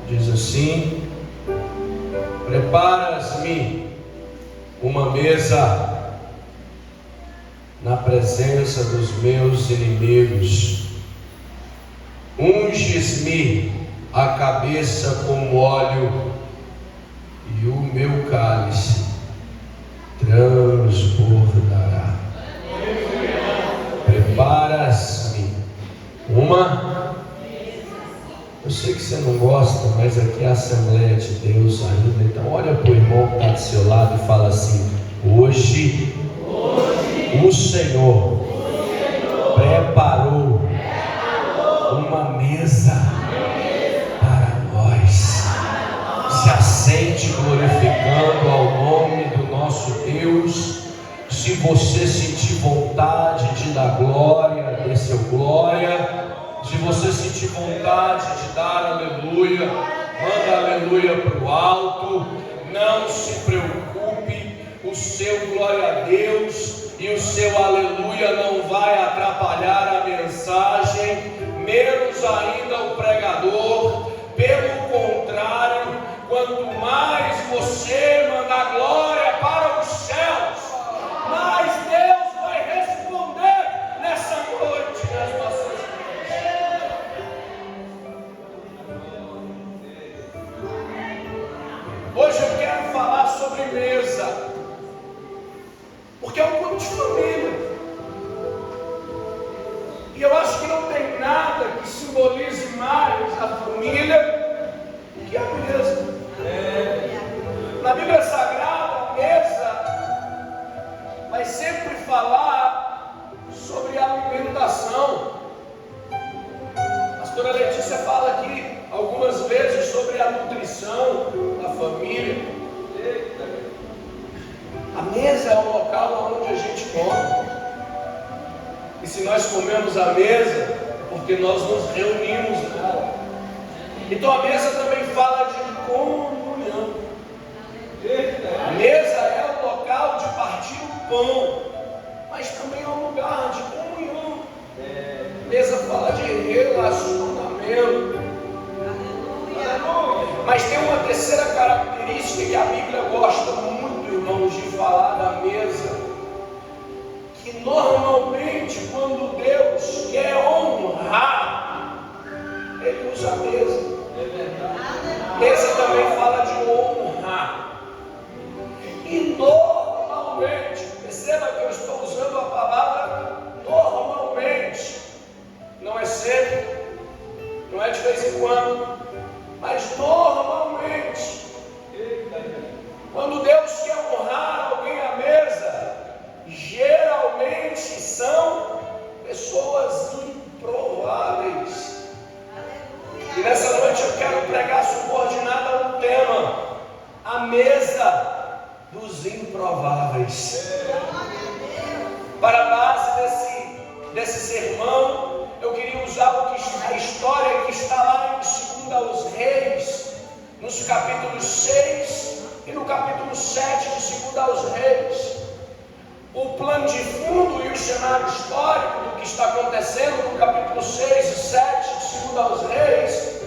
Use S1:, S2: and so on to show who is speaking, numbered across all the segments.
S1: diz assim: preparas-me uma mesa na presença dos meus inimigos, unges-me a cabeça com óleo, e o meu cálice transbordará. Preparas-me uma. Eu sei que você não gosta, mas aqui é a Assembleia de Deus ainda. Então olha para o irmão que está do seu lado e fala assim: hoje o Senhor preparou uma mesa para nós. Se assente glorificando ao nome do nosso Deus. Se você sentir vontade de dar glória, dê seu glória. Se você sentir vontade de dar aleluia, manda aleluia para o alto. Não se preocupe, o seu glória a Deus e o seu aleluia não vai atrapalhar a mensagem, menos ainda o pregador. Pelo contrário, quanto mais você mandar glória para os céus, mais Deus vai responder nessa noite nas nossas vidas. Hoje eu quero falar sobre mesa, porque é um culto de família. E eu acho que não tem nada que simbolize mais a família que a mesa. Na Bíblia Sagrada, a mesa vai sempre falar sobre alimentação. A pastora Letícia fala aqui algumas vezes sobre a nutrição da família. A mesa é o local onde a gente come. E se nós comemos a mesa, porque nós nos reunimos nela. Então a mesa também fala de comunhão. A mesa é o local de partir o pão, mas também é um lugar de comunhão. A mesa fala de relacionamento. Mas tem uma terceira característica que a Bíblia gosta muito, irmãos, de falar da mesa. Que normalmente quando Deus quer honrar, Ele usa a mesa. Mesa também fala de honrar. E normalmente, perceba que eu estou usando a palavra normalmente. Não é sempre, não é de vez em quando, mas normalmente. Quando Deus quer honrar alguém à mesa, geralmente são pessoas improváveis. E nessa noite eu quero pregar subordinado a um tema: a mesa dos improváveis. Para a base desse sermão, eu queria usar a história que está lá em 2 aos Reis, nos capítulos 6 e no capítulo 7 de 2 aos Reis. O plano de fundo e o cenário histórico do que está acontecendo no capítulo 6 e 7 de 2 aos Reis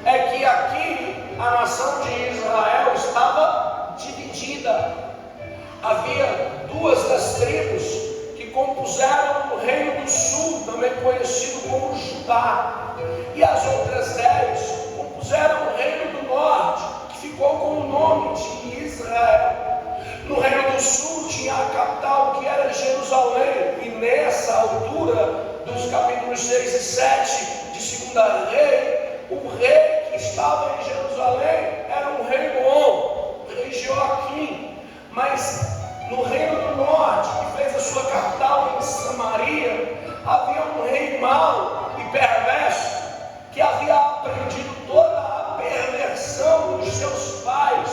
S1: é que aqui a nação de Israel estava dividida. Havia 2 das tribos que compuseram o Reino do Sul, também conhecido como Judá, e as outras 10 compuseram o Reino do Norte, que ficou com o nome de Israel. No Reino do Sul tinha a capital, que era Jerusalém, e nessa altura dos capítulos 6 e 7 de 2 Reis, o rei que estava em Jerusalém era um rei bom, o rei Joaquim. Mas no Reino do Norte, que fez a sua capital em Samaria, havia um rei mau e perverso, que havia aprendido toda a perversão dos seus pais,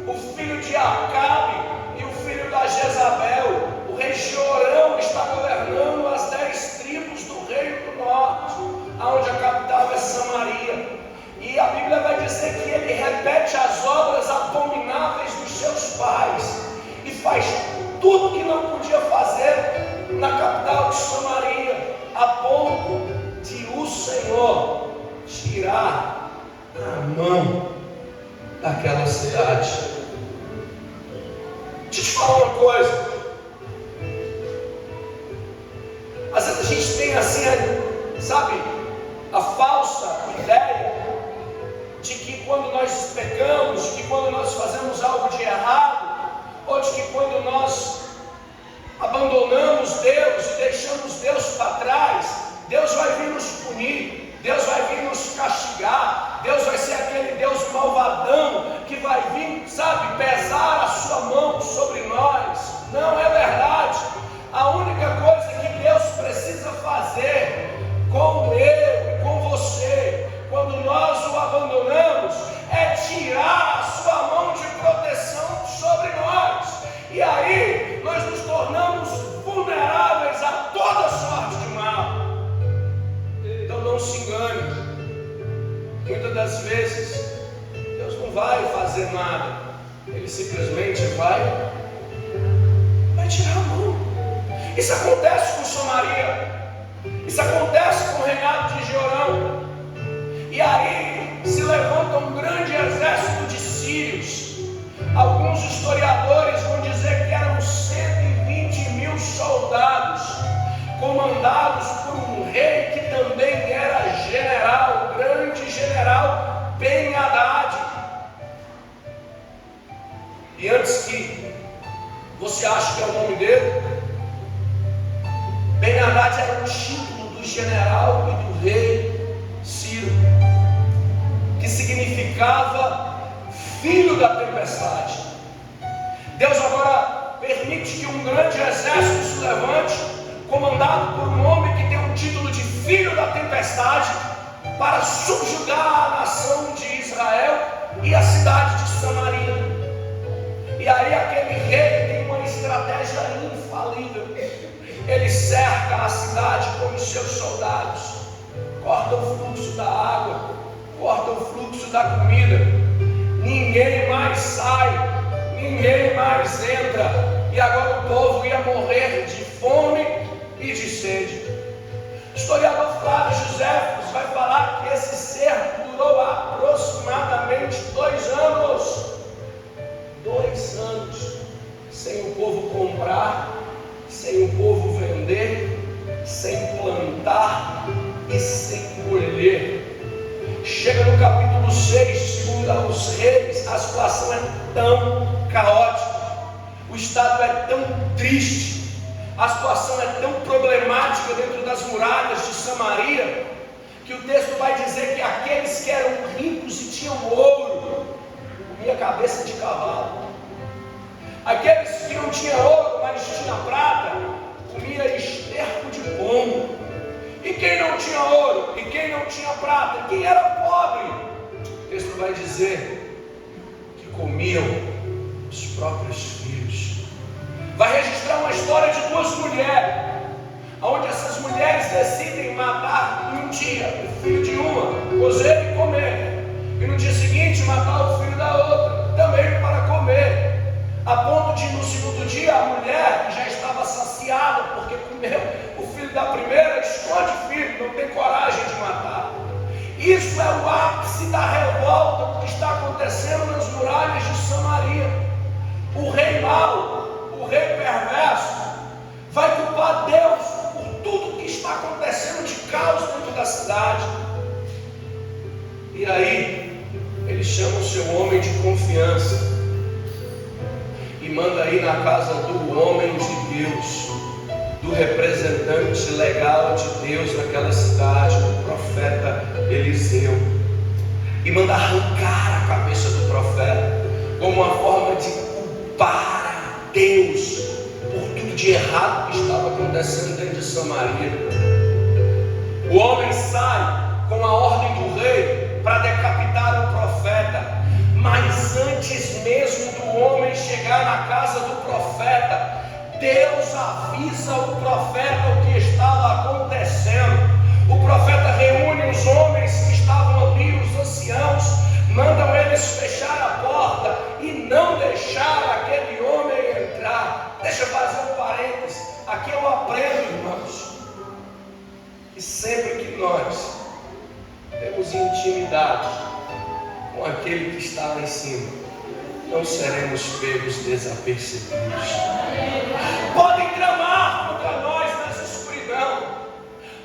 S1: o filho de Acabe e o filho da Jezabel. O rei Jorão está governando as 10 tribos do Reino do Norte, onde a capital é Samaria. E a Bíblia vai dizer que ele repete as obras abomináveis dos seus pais e faz tudo que não podia fazer na capital de Samaria, a ponto de o Senhor tirar a mão daquela cidade. Deixa eu te falar uma coisa. Às vezes a gente tem assim, sabe, a falsa ideia de que quando nós pecamos, de que quando nós fazemos algo de errado, ou de que quando nós abandonamos Deus e deixamos Deus para trás, Deus vai vir nos punir, Deus vai vir nos castigar, Deus vai ser aquele Deus malvadão que vai vir, sabe, pesar a sua mão sobre nós. Não é verdade. A única coisa que Deus precisa fazer com eu e com você, quando nós o abandonamos, é tirar a sua mão de proteção sobre nós. E aí nós nos tornamos vulneráveis a toda sorte de mal. Então não se engane. Muitas das vezes Deus não vai fazer nada. Ele simplesmente vai tirar a mão. Isso acontece com Samaria. Isso acontece com o reinado de Jeorão. E aí se levanta um grande exército de sírios. Alguns historiadores vão dizer que eram 120.000 soldados, comandados por um rei que também era general, o grande general Ben-Hadad. E antes que você ache que é o nome dele, Ben-Hadad era o título do general e do rei Ciro, que significava filho da tempestade. Deus agora permite que um grande exército se levante, comandado por um homem que tem um título de filho da tempestade, para subjugar a nação de Israel e a cidade de Samaria. E aí aquele rei tem uma estratégia infalível. Ele cerca a cidade com os seus soldados, corta o fluxo da água, corta o fluxo da comida. Ninguém mais sai, ninguém mais entra. E agora o povo ia morrer de fome e de sede. O historiador Flávio Joséfos vai falar que esse cerco durou aproximadamente 2 anos. 2 anos sem o povo comprar, sem o povo vender, sem plantar e sem colher. Chega no capítulo 6, segundo aos Reis, a situação é tão caótica, o estado é tão triste, a situação é tão problemática dentro das muralhas de Samaria, que o texto vai dizer que aqueles que eram ricos e tinham ouro, comia cabeça de cavalo. Aqueles que não tinham ouro, mas tinham prata, comia esterco de pombo. E quem não tinha ouro, e quem não tinha prata, quem era pobre, o texto vai dizer que comiam os próprios filhos. Vai registrar uma história de 2 mulheres, onde essas mulheres decidem matar um dia o filho de uma, cozer e comer, e no dia seguinte matar o filho da outra, também para comer. A ponto de no segundo dia a mulher, que já estava saciada porque comeu o filho da primeira, esconde o filho, não tem coragem de matar. Isso é o ápice da revolta que está acontecendo nas muralhas de Samaria. O rei mau, o rei perverso, vai culpar Deus por tudo que está acontecendo de caos dentro da cidade. E aí ele chama o seu homem de confiança e manda ir na casa do homem de Deus, do representante legal de Deus naquela cidade, o profeta Eliseu, e manda arrancar a cabeça do profeta, como uma forma de culpar a Deus por tudo de errado que estava acontecendo dentro de Samaria. O homem sai com a ordem do rei para decapitar o profeta. Mas antes mesmo do homem chegar na casa do profeta, Deus avisa o profeta o que estava acontecendo. O profeta reúne os homens que estavam ali, os anciãos, mandam eles fechar a porta e não deixar aquele homem entrar. Deixa eu fazer um parênteses. Aqui eu aprendo, irmãos, que sempre que nós temos intimidade com aquele que está lá em cima, não seremos pegos desapercebidos. Podem tramar contra nós nessa escuridão,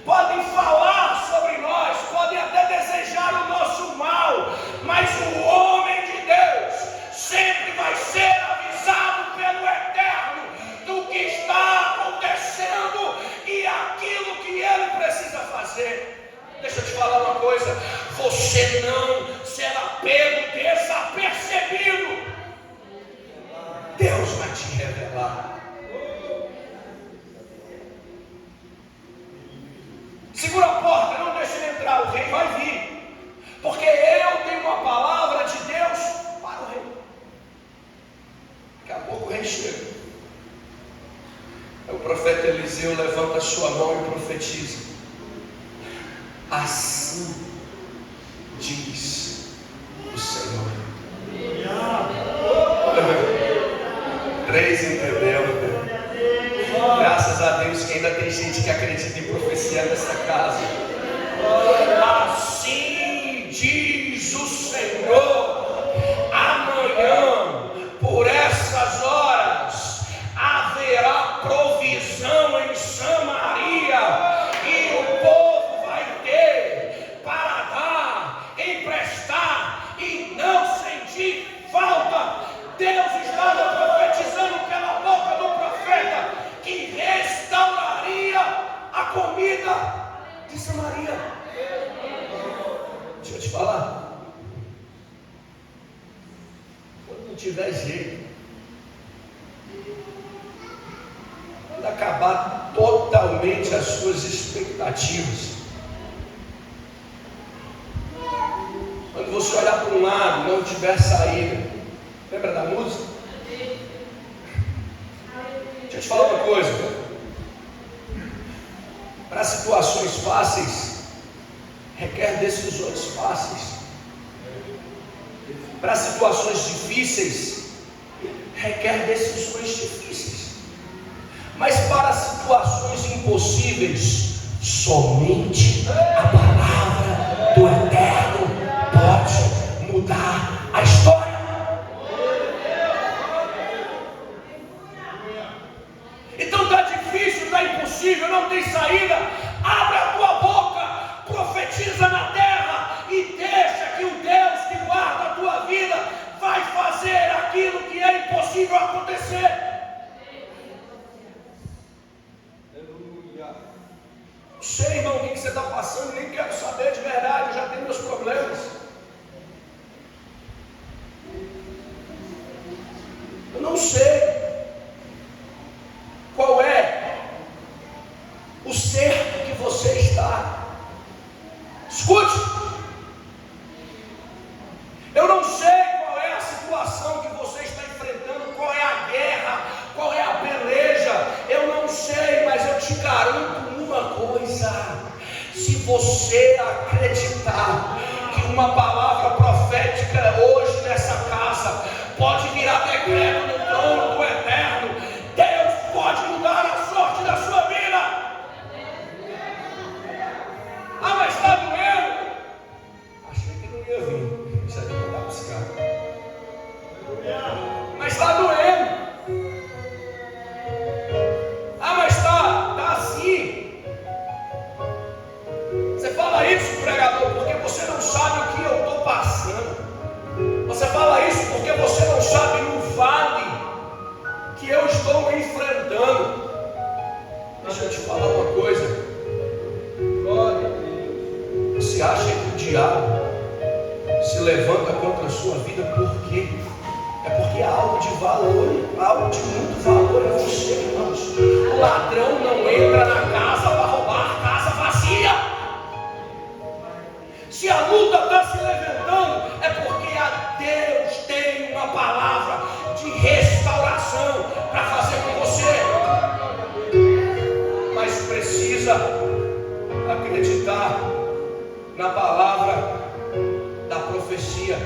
S1: podem falar sobre nós, podem até desejar o nosso mal, mas o homem de Deus sempre vai ser avisado pelo Eterno do que está acontecendo e aquilo que ele precisa fazer. Deixa eu te falar uma coisa: você não será pego desapercebido. Deus vai te revelar. Segura a porta, não deixe ele entrar, o rei vai vir, porque eu tenho uma palavra de Deus para o rei. Daqui a pouco o rei chega. O profeta Eliseu levanta a sua mão e profetiza: assim diz o Senhor. 3 entendeu? Graças a Deus que ainda tem gente que acredita em profecia nessa casa. Assim diz o Senhor: amanhã, por essas horas, haverá provisão em Samaria, e o povo vai ter para dar, emprestar e não sentir falta. Deus estava profetizando pela boca do profeta que restauraria a comida de Samaria. Deixa eu te falar, quando não tiver jeito, quando acabar totalmente as suas expectativas, quando você olhar para um lado e não tiver saída, lembra da música? Deixa eu te falar uma coisa: para situações fáceis requer decisões fáceis. Para situações difíceis requer decisões difíceis. Mas para situações impossíveis, somente a palavra do Eterno pode mudar a história. Então está difícil, está impossível, não tem saída. Abre a tua boca, profetiza na terra e deixa que o Deus que guarda a tua vida vai fazer aquilo que é impossível acontecer. Não sei, irmão, o que você está passando, nem quero saber de verdade, eu já tenho meus problemas. Eu não sei qual é o cerco que você está. Escute, eu não sei qual é a situação que você está enfrentando, qual é a guerra, qual é a peleja, eu não sei, mas eu te garanto uma coisa: se você acreditar que uma palavra profética hoje nessa casa pode virar decreto no trono do Eterno, Deus pode mudar a sorte da sua vida. Ah, mas está doendo? Achei que não ia vir, isso aqui não dá para buscar. Mas está doendo. Ah, mas está assim. Você fala isso, pregador, porque você não sabe o que eu estou passando. Você fala isso porque você não sabe o vale que eu estou enfrentando. Deixa eu te falar uma coisa. Você acha que o diabo se levanta contra a sua vida por quê? É porque há algo de valor, algo de muito valor em você, irmãos. O ladrão não entra na casa para roubar a casa vazia. Se a luta está se levantando, é porque a Deus tem uma palavra de restauração para fazer com você. Mas precisa acreditar na palavra da profecia.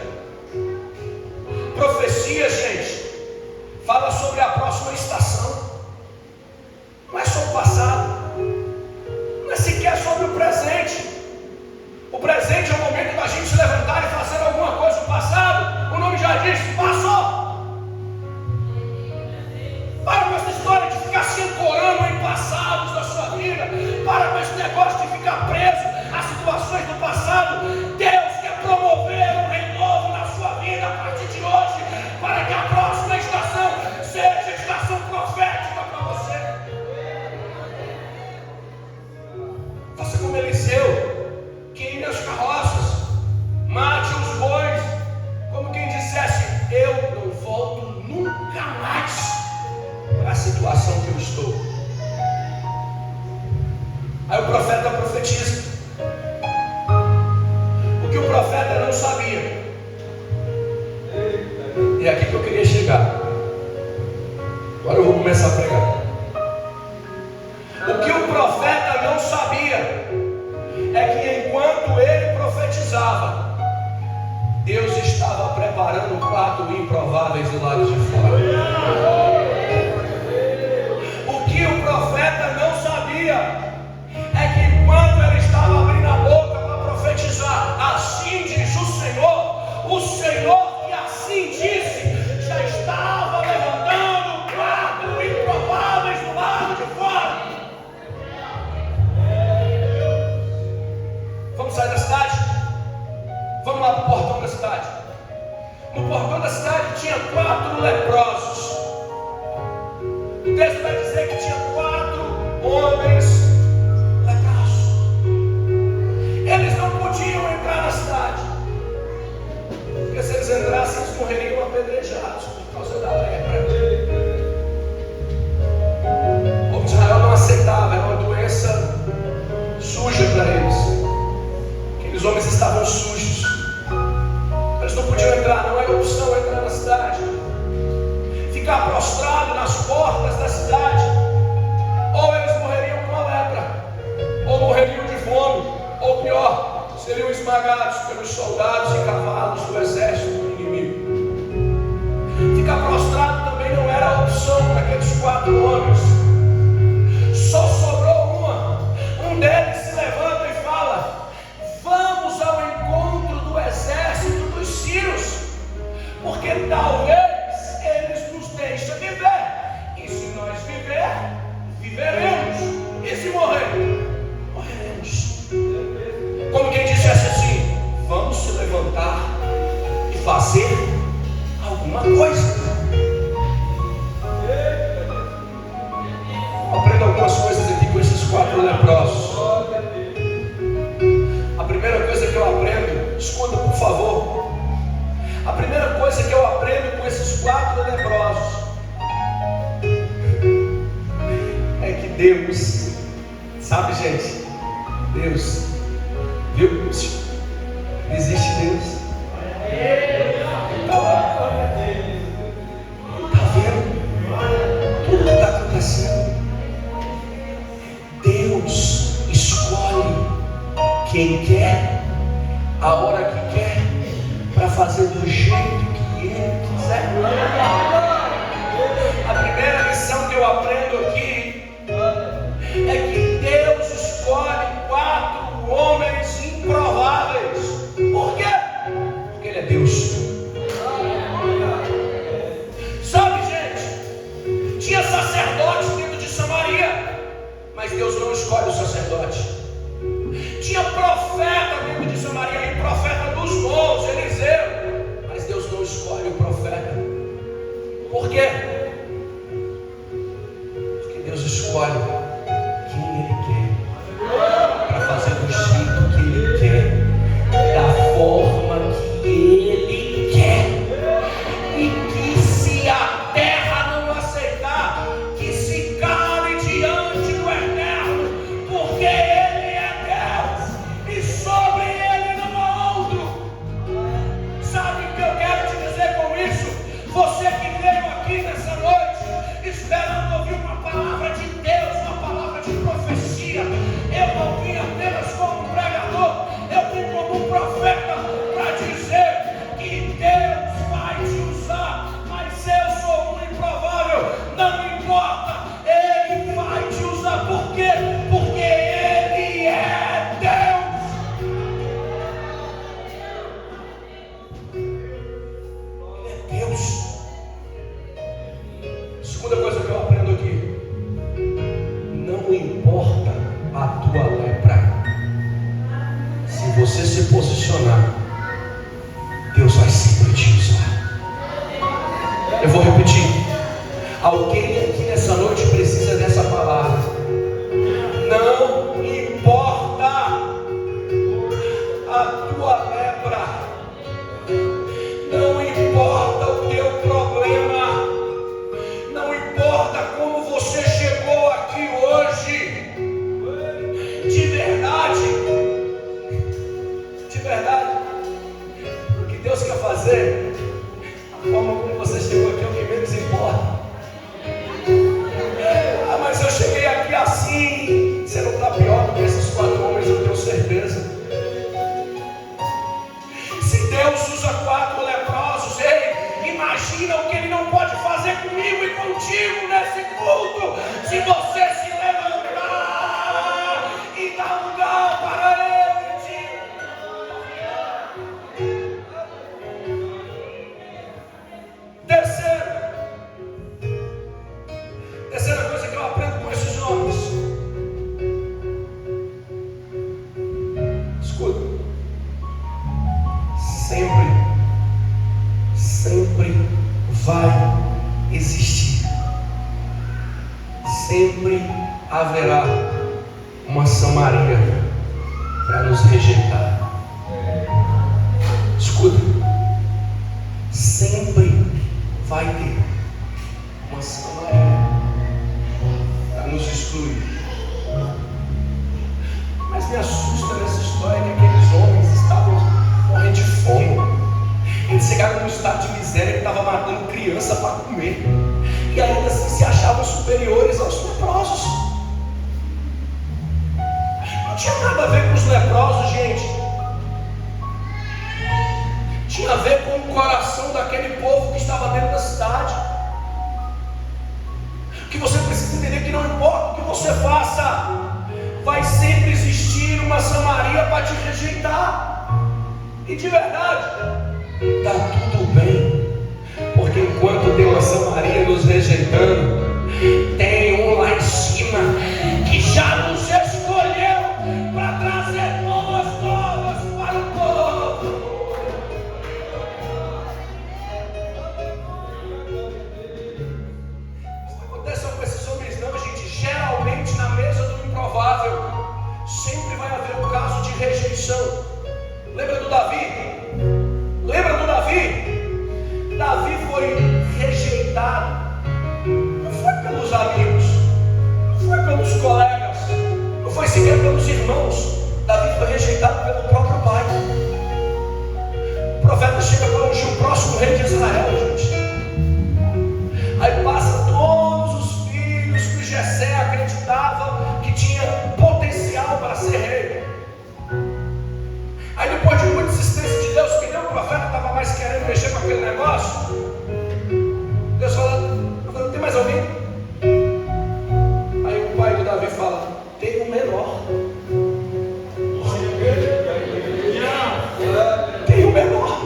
S1: Profecia, gente, fala sobre a próxima estação. Não é só o passado, não é sequer sobre o presente. O presente é o momento da gente se levantar e fazer alguma coisa. O Aí o profeta profetiza. O que o profeta não sabia. E é aqui que eu queria chegar. Agora eu vou começar a pregar. O que o profeta não sabia é que enquanto ele profetizava, Deus estava preparando 4 improváveis do lado de fora. O que o profeta não sabia é que enquanto ele estava abrindo a boca para profetizar, assim diz o Senhor que assim disse, já estava levantando 4 improváveis do lado de fora. Vamos sair da cidade? Vamos lá para o portão da cidade. No portão da cidade tinha 4 leprosos. O texto vai dizer que tinha 4 homens leprosos. Eles não podiam entrar na cidade, porque se eles entrassem, eles morreriam apedrejados por causa da lepra. O povo de Israel não aceitava, era uma doença suja para eles. Aqueles homens estavam sujos. Eles não podiam entrar, não era opção entrar na cidade. Ficar prostrado nas portas da cidade. Ou eles morreriam com a lepra, ou morreriam de fome, ou pior, seriam esmagados pelos soldados e cavalos do exército do inimigo. Ficar prostrado também não era a opção para aqueles 4 homens. Só sobrou uma. Um deles se levanta e fala: vamos ao encontro do exército dos sírios, porque talvez eles nos deixem viver, e se nós viver, viveremos, e se morrer, morreremos. Como quem dissesse assim: vamos se levantar e fazer alguma coisa. Aprenda algumas coisas aqui com esses 4 leprosos. A primeira coisa que eu aprendo, escuta por favor. A primeira coisa que eu aprendo com esses 4 leprosos é que Deus, sabe gente, Deus, viu? Existe Deus. Está lá. Está vendo tudo que está acontecendo. Deus escolhe quem quer, a hora que quer, para fazer do jeito que Ele quiser. A primeira lição que eu aprendo aqui é que Deus escolhe 4 homens improváveis. Por quê? Porque Ele é Deus. Sabe, gente, tinha sacerdotes dentro de Samaria, mas Deus não escolhe o sacerdote. Tinha profeta dentro de Samaria, e profeta dos bons, Eliseu, mas Deus não escolhe o profeta. Por quê? Porque Deus escolhe quem Ele quer, para fazer do jeito que Ele quer, da forma que Ele quer. E que se a terra não aceitar, que se cale diante do Eterno, porque Ele é Deus e sobre Ele não há outro. Sabe o que eu quero te dizer com isso? Você que veio aqui nessa noite esperando ouvir uma palavra de Deus, uma palavra de profecia, eu não vim apenas como um pregador, eu vim como um profeta para dizer que Deus vai te usar, mas eu sou um improvável, não importa, Ele vai te usar. Por quê? Porque Ele é Deus. Ele é Deus. Segunda coisa que eu aprendo aqui: não importa a tua lepra, se você se posicionar, Deus vai sempre te usar. Eu vou repetir. Alguém aqui nessa noite precisa dessa palavra. Não importa a tua lepra, não importa o teu problema, não importa como você chegou aqui hoje. Deus quer fazer, a forma como você chegou aqui é o que menos importa. Mas eu cheguei aqui assim, você não está pior do que esses 4 homens, eu tenho certeza. Se Deus usa 4 leprosos, imagina o que Ele não pode fazer comigo e contigo nesse culto, se você se levantar e dar lugar para Ele. Terceira coisa que eu aprendo com esses homens. Escuta. Sempre vai existir. Sempre haverá uma Samaria para nos rejeitar. Escuta. Sempre vai ter uma Samaria para nos excluir. Mas me assusta nessa história que aqueles homens estavam morrendo de fome. Eles chegaram num estado de miséria que estava matando criança para comer. E ainda assim se achavam superiores aos leprosos. Não tinha nada a ver com os leprosos, gente. Tinha a ver com o coração daquele povo que estava dentro da cidade. Que você precisa entender que não importa o que você faça, vai sempre existir uma Samaria para te rejeitar. E de verdade, está tudo bem, porque enquanto tem uma Samaria nos rejeitando, tem um lá em cima que já nos escolheu para trazer boas novas para o povo. Isso não acontece só com esses homens não, gente. Geralmente na mesa do improvável sempre vai haver um caso de rejeição. Lembra do Davi? Davi foi rejeitado. Não foi pelos amigos, não foi pelos colegas, não foi sequer pelos irmãos. Davi foi rejeitado pelo próprio pai. O profeta chega para ungir o próximo rei de Israel, gente. Aí passa todos os filhos que Jessé acreditava que tinha potencial para ser rei. Aí depois de muita insistência de Deus, que nem o profeta estava mais querendo mexer com aquele negócio, Deus fala, não tem mais alguém? Aí o pai do Davi fala, tem um menor. Tem um menor.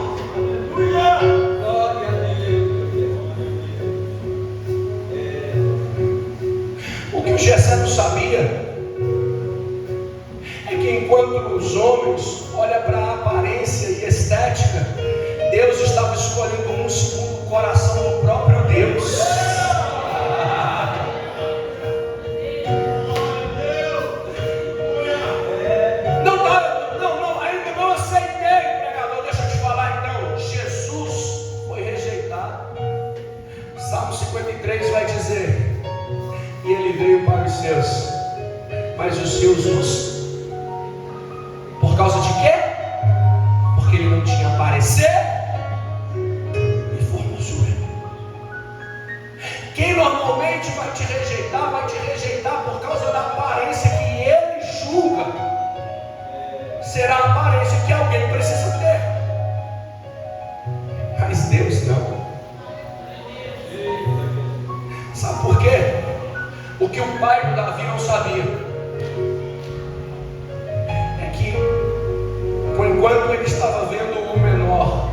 S1: O que o Jessé não sabia é que enquanto os homens olham para a aparência e estética, Deus estava escolhendo um segundo o coração do próprio Deus. Não, ainda não aceitei, pregador. Deixa eu te falar então. Jesus foi rejeitado. Salmo 53 vai dizer: e ele veio para os seus, mas os seus os. Por causa de quê? Porque ele não tinha parecer e formosura. Quem normalmente vai te rejeitar por causa da aparência que ele julga será a aparência que alguém precisa ter. Mas Deus não. Sabe por quê? O que o pai do Davi não sabia é que, enquanto ele estava vendo o menor,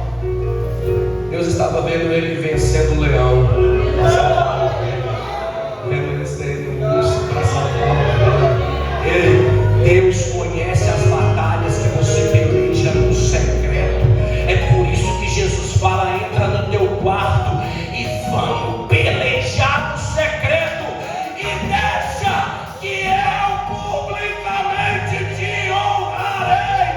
S1: Deus estava vendo ele vencendo o leão, vendo ele sendo urso para salvar. Deus conhece as batalhas que você peleja no secreto. É por isso que Jesus fala: entra no teu quarto e vamos pelejar no secreto, e deixa que eu publicamente te honrarei.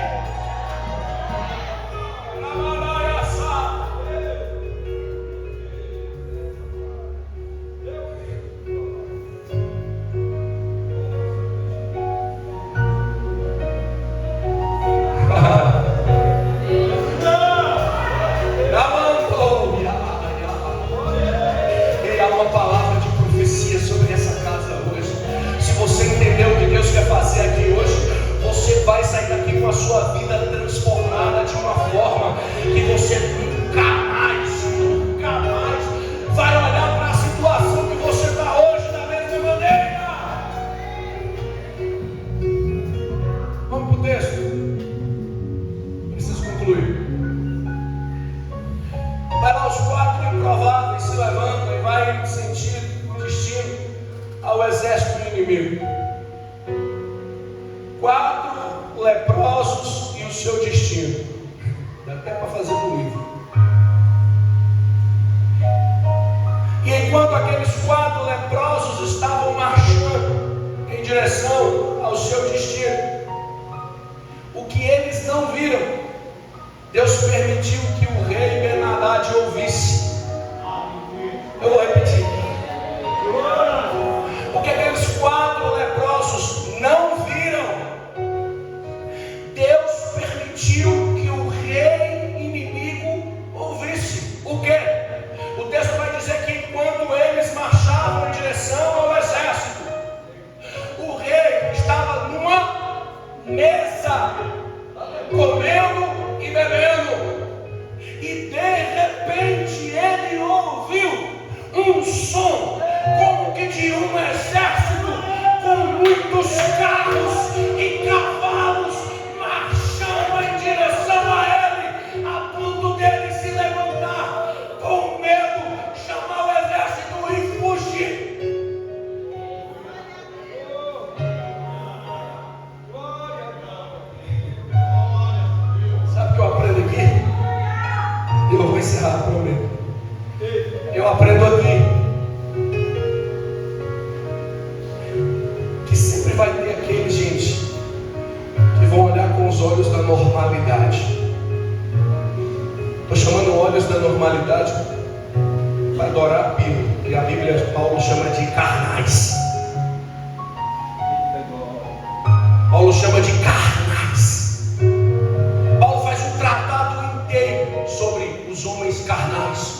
S1: ao exército inimigo. 4 leprosos e o seu destino. Dá até para fazer um livro. E enquanto aqueles 4 leprosos estavam marchando em direção ao seu destino, o que eles não viram, Deus permitiu que o rei Ben-Hadad ouvisse. Eu vou repetir. O que aqueles 4 leprosos não viram, Deus permitiu que o rei inimigo ouvisse. O quê? O texto vai dizer que enquanto eles marchavam em direção ao exército, o rei estava numa mesa, comendo e bebendo, e de repente ele ouviu um som como que de um exército com muitos carros e cavalos marchando em direção a ele, a ponto dele se levantar com medo, chamar o exército e fugir. Sabe o que eu aprendo aqui? Eu vou encerrar, prometo. Eu aprendo aqui que sempre vai ter aqueles, gente, que vão olhar com os olhos da normalidade. Estou chamando olhos da normalidade para adorar a Bíblia, que a Bíblia Paulo chama de carnais. Paulo chama de carnais. Paulo faz um tratado inteiro sobre os homens carnais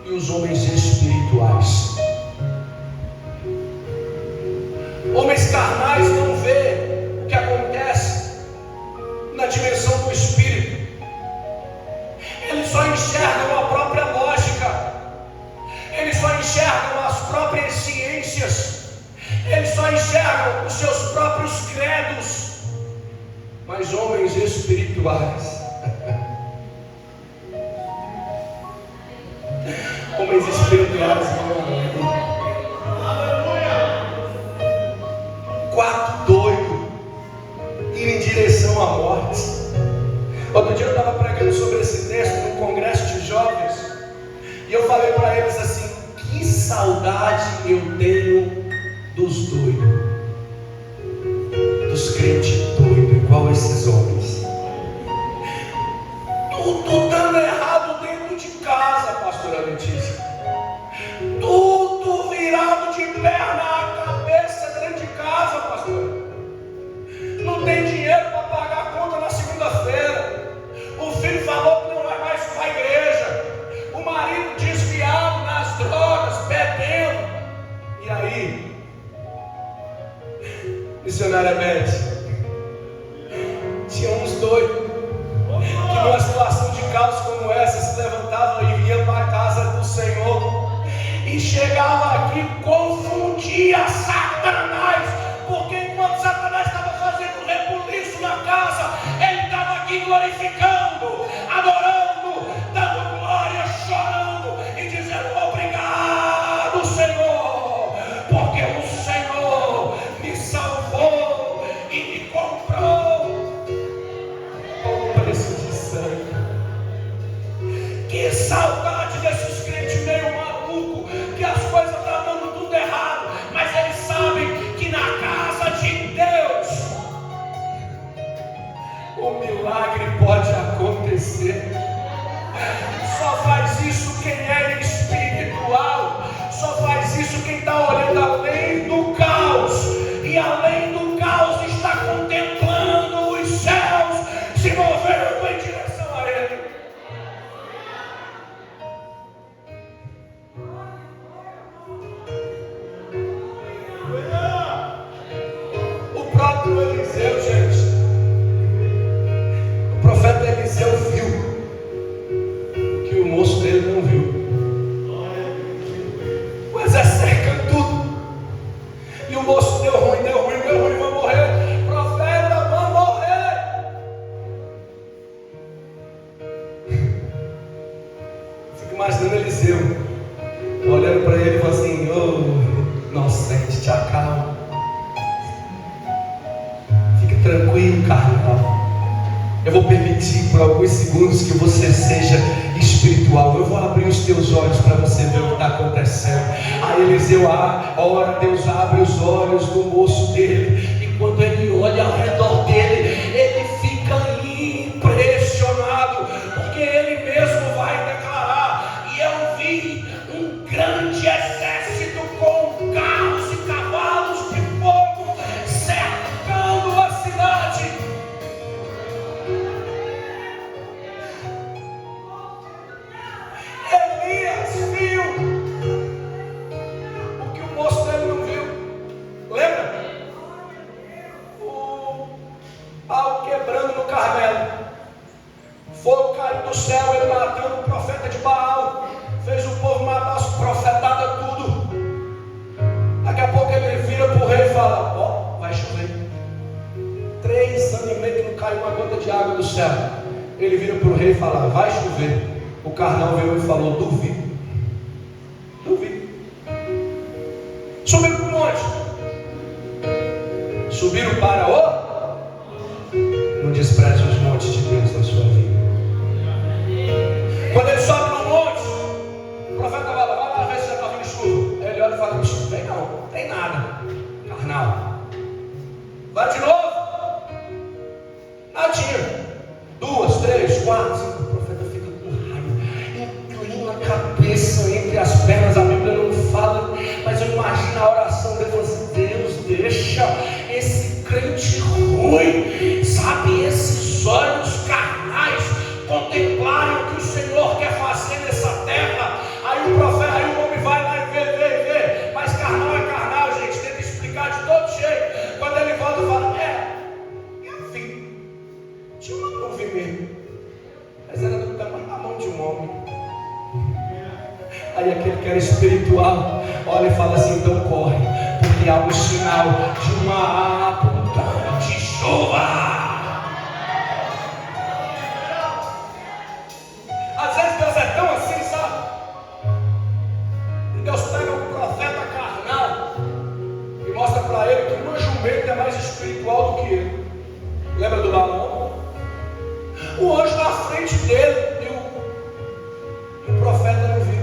S1: e os homens espirituais. Homens carnais não vê o que acontece na dimensão do espírito. Eles só enxergam a própria lógica. Eles só enxergam as próprias ciências. Eles só enxergam os seus próprios credos. Mas homens espirituais, homens espirituais, 4 doidos, indo em direção à morte. Outro dia eu estava pregando sobre esse texto num congresso de jovens, e eu falei para eles assim: que saudade eu tenho dos doidos, dos crentes doidos, igual esses homens. Tudo dando errado dentro de casa, pastora Letícia. Tudo virado de perna à cabeça dentro de casa, pastor. Não tem dinheiro para pagar a conta na segunda-feira. O filho falou que não vai mais para a igreja. O marido desviado nas drogas, bebendo. E aí, missionária Beth, tinha uns doidos que numa situação de caos como essa se levantavam e iam para a casa do Senhor e chegava aqui, confundia Satanás, porque enquanto Satanás estava fazendo rebuliço na casa, ele estava aqui glorificando, adorando, dando glória, chorando e dizendo: obrigado, Senhor, porque o Senhor me salvou e me comprou com o preço de sangue. Que saudade desses crentes meio malucos, que as coisas estão dando tudo errado, mas eles sabem que na casa de Deus o milagre pode acontecer. Só faz isso quem é espiritual, só faz isso quem está olhando além do caos, e além do caos está contemplando os céus se movendo em direção a Ele. O próprio Eliseu, gente, o profeta Eliseu viu que o moço dele não viu. O exército cercando tudo, e o moço deu ruim, vai morrer. Profeta, vai morrer. Fico imaginando Eliseu olhando para ele e falando assim: oh,
S2: inocente, te acalma. Fique tranquilo, carnal. Eu vou permitir por alguns segundos que você seja espiritual. Eu vou abrir os teus olhos para você ver o que está acontecendo. Aí Eliseu ora, Deus abre os olhos do moço dele. E quando ele olha ao redor dele, ele fica impressionado, porque ele mesmo vai declarar: e eu vi um grande exército com carros e cavalos de fogo cercando a cidade. Elias viu o que o moço dele não viu. Lembra? O pau quebrando no Carmelo, fogo caindo do céu, ele matando o profeta de Baal, fez o povo matar as profetadas tudo. Daqui a pouco ele vira para o rei e fala: ó, vai chover. 3 anos e meio que não caiu uma gota de água do céu. Ele vira para o rei e fala: vai chover. O carnal veio e falou: duvido. Subiram para o monte. Subiram para o... Não despreze os montes de Deus na sua vida. Quando ele sobe no monte, o profeta fala: vai lá ver se já está vindo chuva. Ele olha e fala: tem não tem nada. Carnal. Vai de novo. Nadinha. 2, 3, 4, 5. O profeta fica com raiva, inclina a cabeça entre as pernas. A Bíblia não fala, mas eu imagino a oração dele falando assim: Deus, deixa esse crente ruim, sabe, esses olhos carnais contemplarem o que o Senhor quer fazer nessa terra. Aí o profeta, aí o homem vai lá e vê, mas carnal é carnal, gente, tenta explicar de todo jeito. Quando ele volta e fala: eu vi, tinha uma nuvem mesmo, mas era do tamanho da mão de um homem. Aí aquele que era espiritual olha e fala assim: então corre, porque há um sinal de uma abundante chuva. Às vezes Deus é tão assim, sabe? E Deus pega um profeta carnal e mostra para ele que uma jumenta é mais espiritual do que ele. Lembra do Balaão? O anjo na frente dele e o profeta não viu.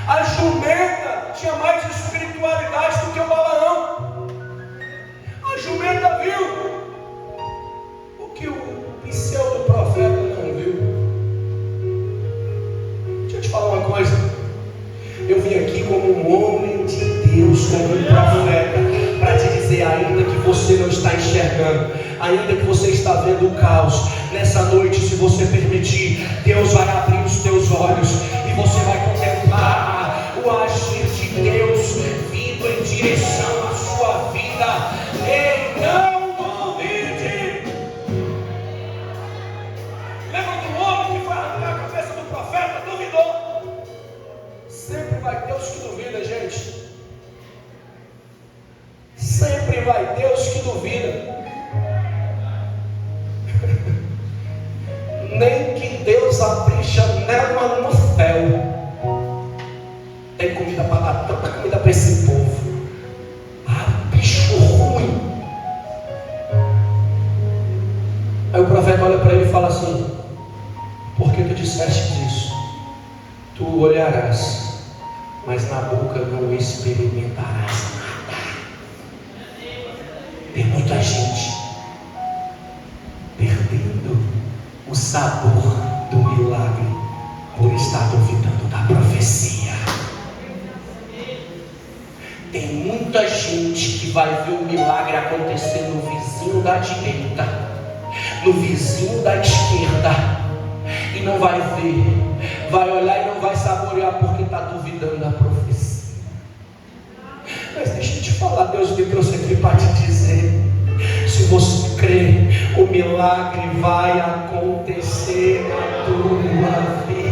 S2: A jumenta tinha mais espiritualidade do que o Balaão. A jumenta viu o que o pseudo-profeta não viu. Deixa eu te falar uma coisa. Eu vim aqui como um homem de Deus, como um profeta, para te dizer: ainda que você não está enxergando, ainda que você está vendo o caos, nessa noite, se você permitir, Deus vai abrir os teus olhos e você vai contemplar o agir de Deus vindo em direção à sua vida. Ei, não duvide. Lembra do homem que foi arrancar a cabeça do profeta? Duvidou. Sempre vai ter os que duvidam, gente. Sempre vai ter os que duvidam. Nem que Deus abrir janela no céu, tem comida para dar tanta comida para esse povo. Bicho ruim. Aí o profeta olha para ele e fala assim: por que tu disseste isso? Tu olharás, mas na boca não experimentarás nada. Tem muita gente perdendo o sabor do milagre por estar duvidando da profecia. Tem muita gente que vai ver o milagre acontecer no vizinho da direita, no vizinho da esquerda, e não vai ver, vai olhar e não vai saborear porque está duvidando da profecia. Mas deixa eu te falar, Deus me trouxe aqui para te dizer: se você crê, o milagre vai acontecer na tua vida.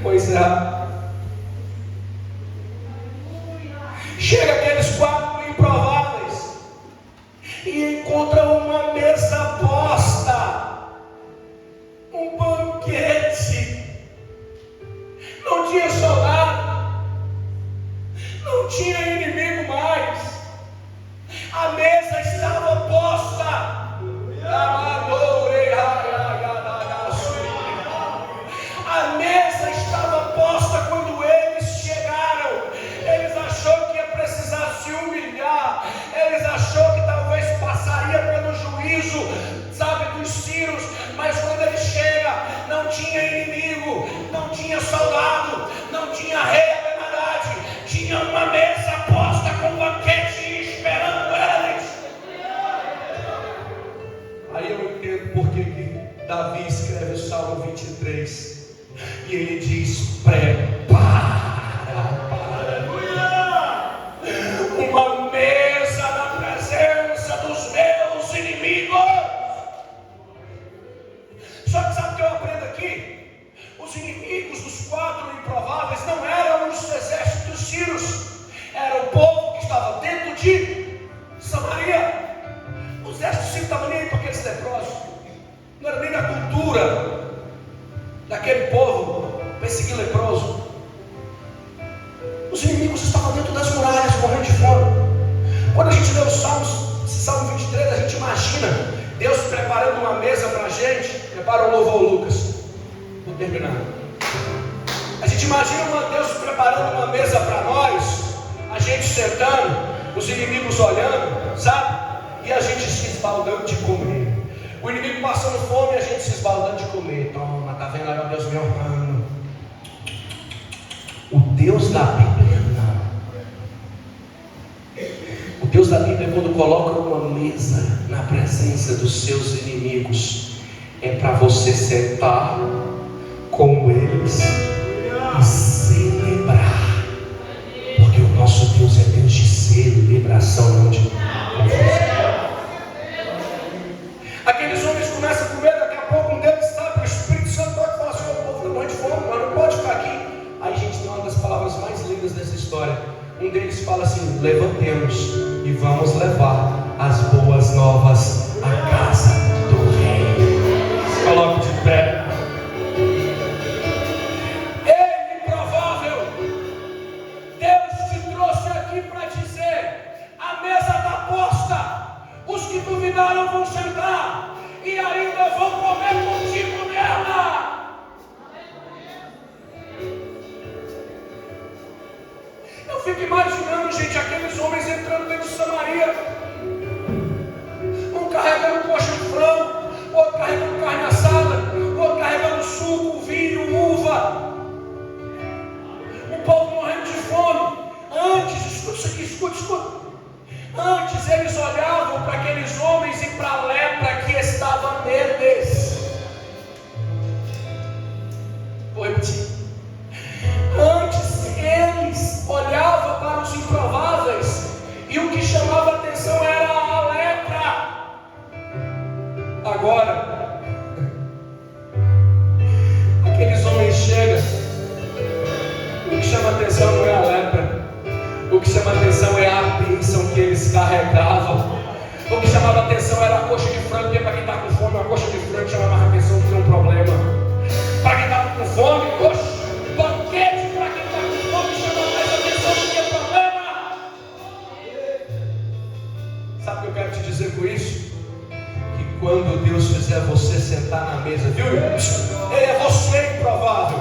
S2: Pois é. Chega aqueles 4 improváveis e encontram uma mesa posta, um banquete. Não
S1: tinha inimigo, não tinha soldado, não tinha rei da verdade, tinha uma mesa posta com banquete esperando eles. Aí eu entendo por que Davi escreve o Salmo 23 e ele diz: prepara uma mesa na presença dos meus inimigos. Só que sabe o que eu aprendo aqui? Os inimigos dos 4 improváveis não eram os exércitos sírios, era o povo que estava dentro de Samaria. O exército sírio estava nem aí para aqueles leprosos, não era nem da cultura daquele povo perseguir leproso. Os inimigos estavam dentro das muralhas, morrendo de fome. Quando a gente lê os Salmos, esse Salmo 23, a gente imagina Deus preparando uma mesa para a gente. Prepara o louvor, Lucas. Vou terminar. A gente imagina Deus preparando uma mesa para nós, a gente sentando, os inimigos olhando, sabe? E a gente se esbaldando de comer. O inimigo passando fome e a gente se esbaldando de comer. Toma, tá vendo aí, ó, Deus me honrando. O Deus da Bíblia não. O Deus da Bíblia, quando coloca uma mesa na presença dos seus inimigos, é para você sentar com eles e celebrar. Porque o nosso Deus é Deus de celebração, não de confusão. Aqueles homens começam a comer, daqui a pouco um deles sabe, o Espírito Santo pode falar assim: o povo está morrendo de fome, mas não pode ficar aqui. Aí a gente tem uma das palavras mais lindas dessa história. Um deles fala assim: levantemos e vamos levar as boas novas à casa do rei. Se coloque de pé. Ei, improvável, Deus te trouxe aqui para dizer: a mesa está posta, os que duvidaram vão sentar e ainda vão comer contigo nela. Eu fico imaginando, gente, aqueles homens entrando dentro de Samaria, um carregando coxa de frango, outro carregando carne assada, outro carregando suco, vinho, uva, o povo morrendo de fome. Antes, escuta isso aqui, escuta. Antes eles olhavam para aqueles homens e para a lepra que estava neles. Vou repetir. Antes eles olhavam para os improváveis e o que chamava atenção era a lepra. Agora, aqueles homens chegam, o que chama atenção não é a lepra, o que chama atenção é a bênção que eles carregavam. O que chamava atenção era a coxa de frango, porque para quem está com fome, uma coxa de frango chama mais atenção do que um problema. Para quem está com fome, coxa, banquete para quem está com fome chama mais atenção do que problema. Sabe o que eu quero te dizer com isso? Que quando Deus fizer você sentar na mesa, viu, irmãos? Ele é você improvável.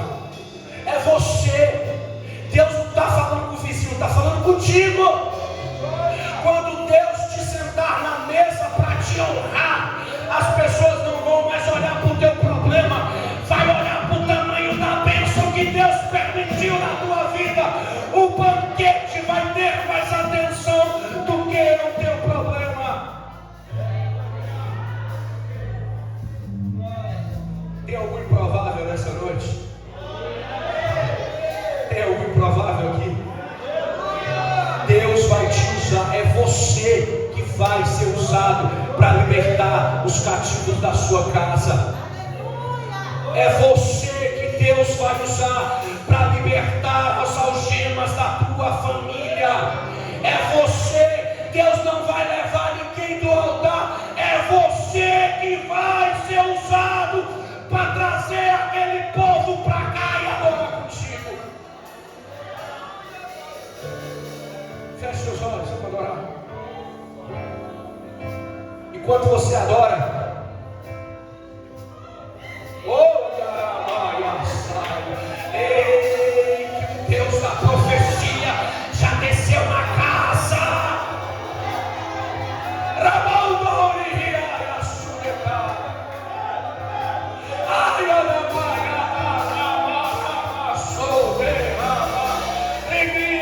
S1: É você. Deus não está falando com o vizinho, está falando contigo. Quando Deus te sentar na mesa para te honrar, as pessoas não vão mais olhar para o teu problema, vai olhar para o tamanho da bênção que Deus permitiu na tua vida. O banquete vai ter mais atenção do que o teu problema. Tem algum improvável nessa noite? Tem algum improvável aqui? Deus vai te usar, é você que vai ser usado para libertar os cativos da sua casa. É você que Deus vai usar para libertar as algemas da tua família. É você, Deus não vai levar ninguém do altar, é você que vai ser usado para trazer aquele povo para cá e adorar contigo. Feche seus olhos para adorar. Enquanto você adora,